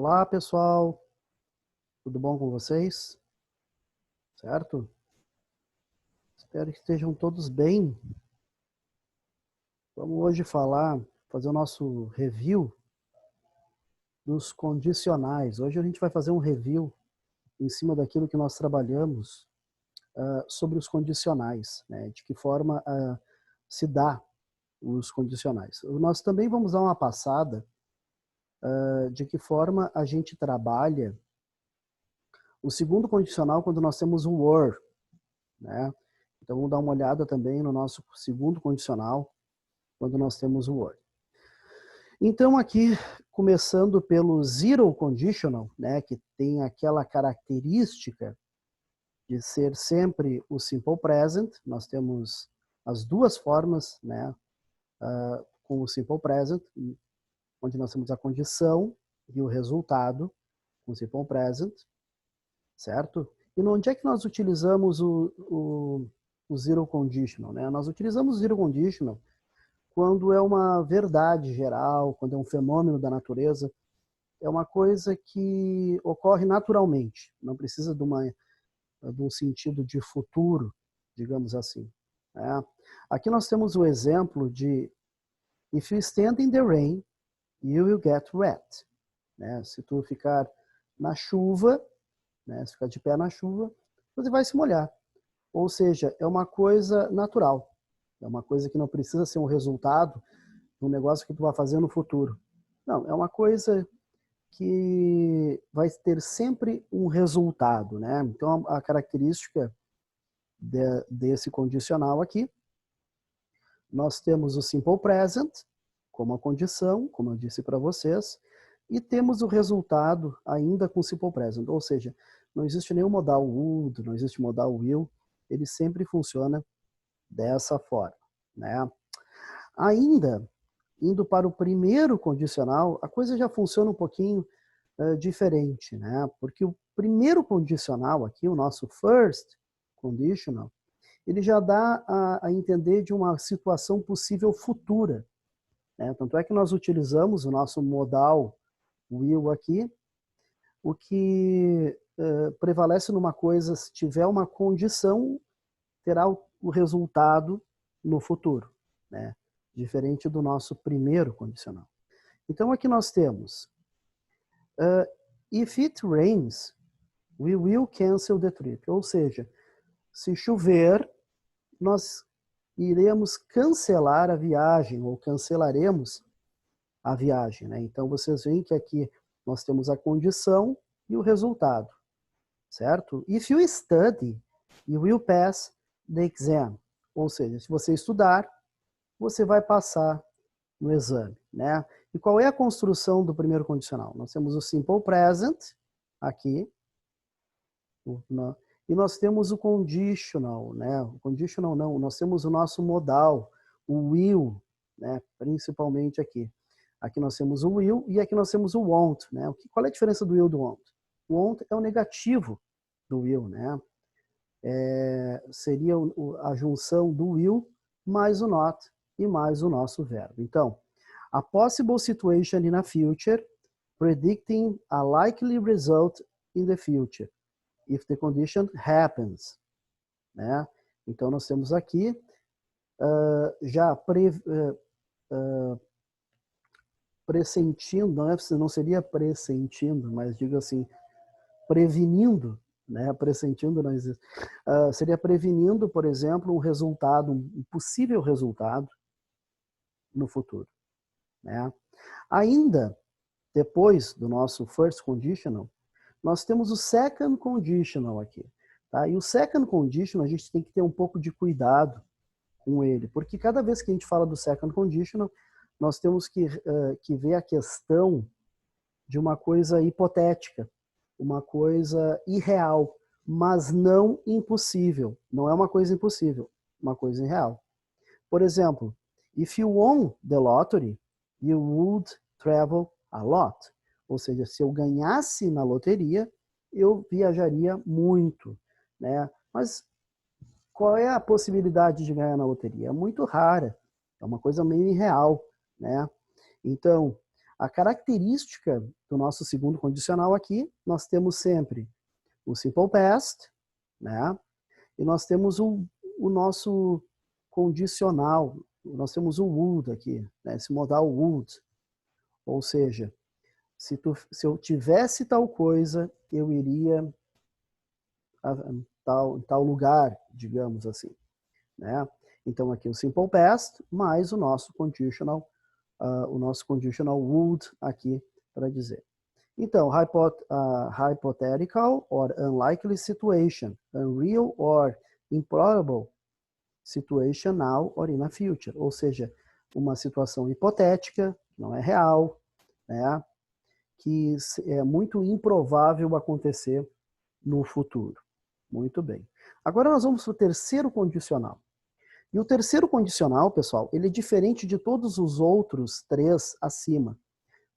Olá, pessoal. Tudo bom com vocês? Certo? Espero que estejam todos bem. Vamos hoje fazer o nosso review dos condicionais. Hoje a gente vai fazer um review em cima daquilo que nós trabalhamos sobre os condicionais, né? De que forma se dá os condicionais. Nós também vamos dar uma passada de que forma a gente trabalha o segundo condicional quando nós temos o were, né? Então vamos dar uma olhada também no nosso segundo condicional quando nós temos o were. Então aqui, começando pelo zero conditional, né, que tem aquela característica de ser sempre o simple present, nós temos as duas formas, né, com o simple present, onde nós temos a condição e o resultado com o simple present, certo? E onde é que nós utilizamos o zero conditional, né? Nós utilizamos o zero conditional quando é uma verdade geral, quando é um fenômeno da natureza, é uma coisa que ocorre naturalmente, não precisa de um sentido de futuro, digamos assim, né? Aqui nós temos o exemplo de if you stand in the rain, you will get wet, né? Se tu ficar na chuva, né? Se ficar de pé na chuva, você vai se molhar. Ou seja, é uma coisa natural, é uma coisa que não precisa ser um resultado de um negócio que tu vai fazer no futuro. Não, é uma coisa que vai ter sempre um resultado, né? Então, a característica desse condicional aqui, nós temos o simple present como a condição, como eu disse para vocês, e temos o resultado ainda com simple present, ou seja, não existe nenhum modal would, não existe modal will, ele sempre funciona dessa forma, né? Ainda, indo para o primeiro condicional, a coisa já funciona um pouquinho diferente, né? Porque o primeiro condicional aqui, o nosso first conditional, ele já dá a entender de uma situação possível futura, né? Tanto é que nós utilizamos o nosso modal will aqui, o que prevalece numa coisa, se tiver uma condição, terá o resultado no futuro, né? Diferente do nosso primeiro condicional. Então aqui nós temos if it rains, we will cancel the trip. Ou seja, se chover, nós iremos cancelar a viagem, ou cancelaremos a viagem, né? Então vocês veem que aqui nós temos a condição e o resultado, certo? If you study, you will pass the exam. Ou seja, se você estudar, você vai passar no exame, né? E qual é a construção do primeiro condicional? Nós temos o simple present aqui, e nós temos o conditional, né? O conditional não, nós temos o nosso modal, o will, né? Principalmente aqui. Aqui nós temos o will e aqui nós temos o won't, né? Qual é a diferença do will e do won't? O won't é o negativo do will, né? Seria a junção do will mais o not e mais o nosso verbo. Então, a possible situation in a future, predicting a likely result in the future, if the condition happens, né? Então, nós temos aqui já pressentindo, né? Não seria pressentindo, mas digo assim, prevenindo, né? Pressentindo não existe. Seria prevenindo, por exemplo, um resultado, um possível resultado no futuro, né? Ainda depois do nosso first conditional, nós temos o second conditional aqui, tá? E o second conditional a gente tem que ter um pouco de cuidado com ele, porque cada vez que a gente fala do second conditional, nós temos que ver a questão de uma coisa hipotética, uma coisa irreal, mas não impossível. Não é uma coisa impossível, uma coisa irreal. Por exemplo, if you won the lottery, you would travel a lot. Ou seja, se eu ganhasse na loteria, eu viajaria muito, né? Mas qual é a possibilidade de ganhar na loteria? É muito rara, é uma coisa meio irreal, né? Então, A característica do nosso segundo condicional aqui, nós temos sempre o simple past, né? E nós temos o nosso condicional, nós temos o would aqui, né? Esse modal would. Ou seja, se eu tivesse tal coisa, eu iria a tal lugar, digamos assim, né? Então aqui o simple past mais o nosso conditional would aqui para dizer. Então, hypothetical or unlikely situation, unreal or improbable situation now or in a future. Ou seja, uma situação hipotética, não é real, né? Que é muito improvável acontecer no futuro. Muito bem. Agora nós vamos para o terceiro condicional. E o terceiro condicional, pessoal, ele é diferente de todos os outros três acima.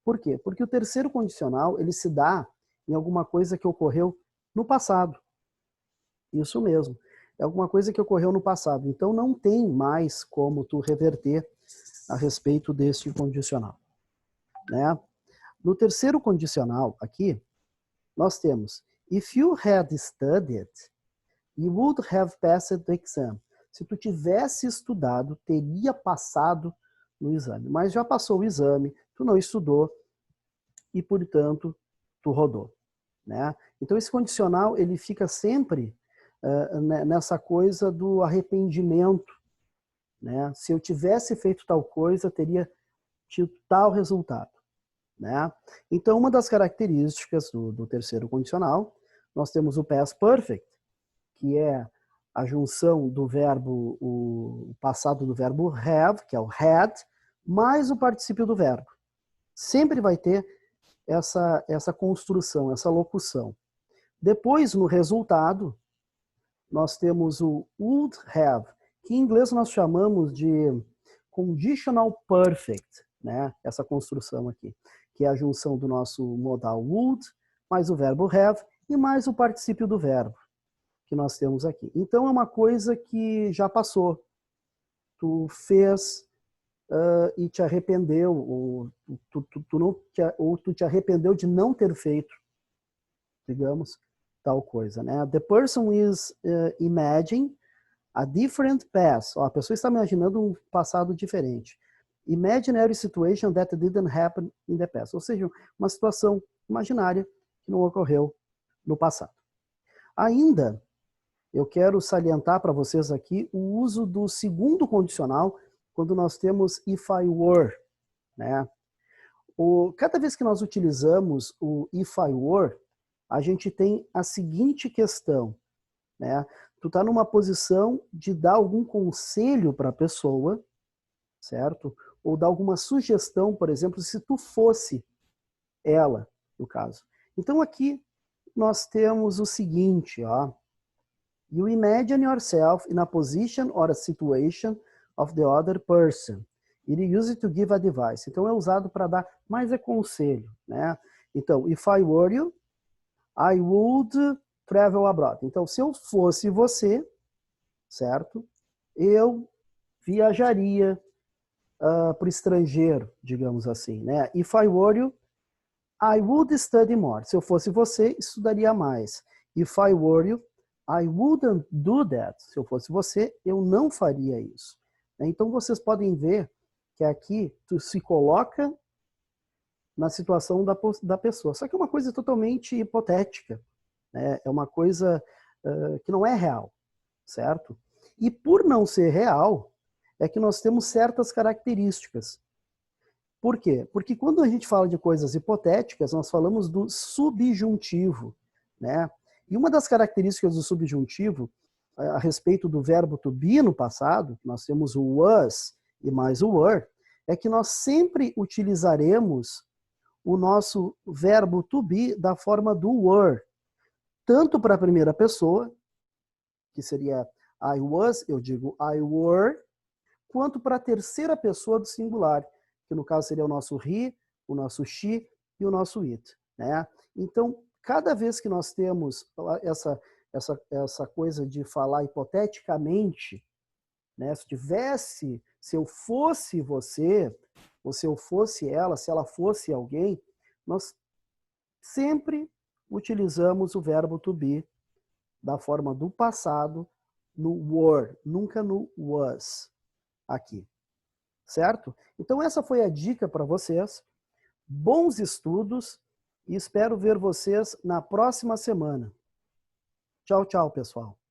Por quê? Porque o terceiro condicional, ele se dá em alguma coisa que ocorreu no passado. Isso mesmo. É alguma coisa que ocorreu no passado. Então não tem mais como tu reverter a respeito deste condicional, né? No terceiro condicional aqui, nós temos if you had studied, you would have passed the exam. Se tu tivesse estudado, teria passado no exame. Mas já passou o exame, tu não estudou e, portanto, tu rodou, né? Então esse condicional, ele fica sempre nessa coisa do arrependimento, né? Se eu tivesse feito tal coisa, teria tido tal resultado, né? Então uma das características do terceiro condicional, nós temos o past perfect, que é a junção do verbo, o passado do verbo have, que é o had, mais o particípio do verbo. Sempre vai ter essa construção, essa locução. Depois, no resultado, nós temos o would have, que em inglês nós chamamos de conditional perfect, né? Essa construção aqui, que é a junção do nosso modal would, mais o verbo have e mais o particípio do verbo que nós temos aqui. Então é uma coisa que já passou. Tu fez e te arrependeu, ou tu te arrependeu de não ter feito, digamos, tal coisa, né? The person is imagining a different past. Ó, a pessoa está imaginando um passado diferente. Imaginary situation that didn't happen in the past. Ou seja, uma situação imaginária que não ocorreu no passado. Ainda, eu quero salientar para vocês aqui o uso do segundo condicional quando nós temos if I were, né? Cada vez que nós utilizamos o if I were, a gente tem a seguinte questão, né? Tu tá numa posição de dar algum conselho para a pessoa, certo? Ou dar alguma sugestão, por exemplo, se tu fosse ela, no caso. Então aqui nós temos o seguinte, ó. You imagine yourself in a position or a situation of the other person. It is used to give advice. Então é usado para dar mais conselho, né? Então, if I were you, I would travel abroad. Então, se eu fosse você, certo? Eu viajaria para o estrangeiro, digamos assim, né? If I were you, I would study more. Se eu fosse você, estudaria mais. If I were you, I wouldn't do that. Se eu fosse você, eu não faria isso. Então vocês podem ver que aqui tu se coloca na situação da pessoa. Só que é uma coisa totalmente hipotética, né? É uma coisa que não é real, certo? E por não ser real, é que nós temos certas características. Por quê? Porque quando a gente fala de coisas hipotéticas, nós falamos do subjuntivo, né? E uma das características do subjuntivo, a respeito do verbo to be no passado, nós temos o was e mais o were, é que nós sempre utilizaremos o nosso verbo to be da forma do were, tanto para a primeira pessoa, que seria I was, eu digo I were, quanto para a terceira pessoa do singular, que no caso seria o nosso he, o nosso she e o nosso it, né? Então, cada vez que nós temos essa coisa de falar hipoteticamente, né? Se eu fosse você, ou se eu fosse ela, se ela fosse alguém, nós sempre utilizamos o verbo to be da forma do passado no were, nunca no was aqui, certo? Então essa foi a dica para vocês. Bons estudos e espero ver vocês na próxima semana. Tchau, tchau, pessoal.